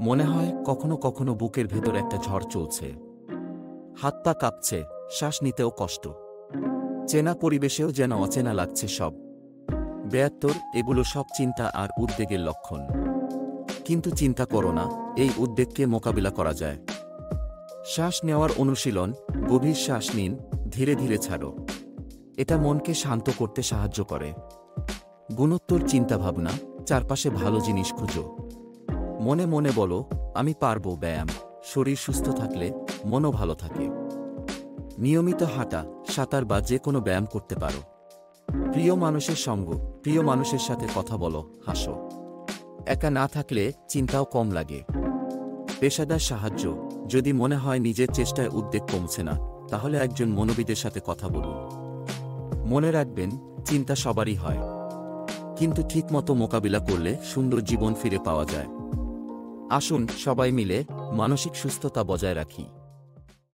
মনে হয় কখনো কখনো বুকের ভেতর একটা ঝড় চলছে। হাত পা কাঁপছে, শ্বাস নিতেও কষ্ট। চেনা পরিবেশেও যেন অচেনা লাগছে সব। ৭২ এগুলো সব চিন্তা আর উদ্বেগের লক্ষণ। কিন্তু চিন্তা করো না, এই উদ্বেগকে মোকাবিলা করা যায়। শ্বাস নেওয়ার অনুশীলন, গভীর শ্বাস নিন, ধীরে ধীরে ছাড়ো। এটা মনকে শান্ত করতে সাহায্য করে। গুণোত্তর চিন্তাভাবনা, চারপাশে ভালো জিনিস খুঁজো। মনে মনে বলো, আমি পারবো। ব্যায়াম, শরীর সুস্থ থাকলে মনও ভালো থাকে। নিয়মিত হাঁটা, সাঁতার বা যে কোনো ব্যায়াম করতে পারো। প্রিয় মানুষের সঙ্গ, প্রিয় মানুষের সাথে কথা বলো, হাসো। একা না থাকলে চিন্তাও কম লাগে। পেশাদার সাহায্য, যদি মনে হয় নিজের চেষ্টায় উদ্বেগ কমছে না, তাহলে একজন মনোবিদের সাথে কথা বলুন। মনে রাখবেন, চিন্তা সবারই হয়, কিন্তু ঠিকমতো মোকাবিলা করলে সুন্দর জীবন ফিরে পাওয়া যায়। আসুন সবাই মিলে মানসিক সুস্থতা বজায় রাখি।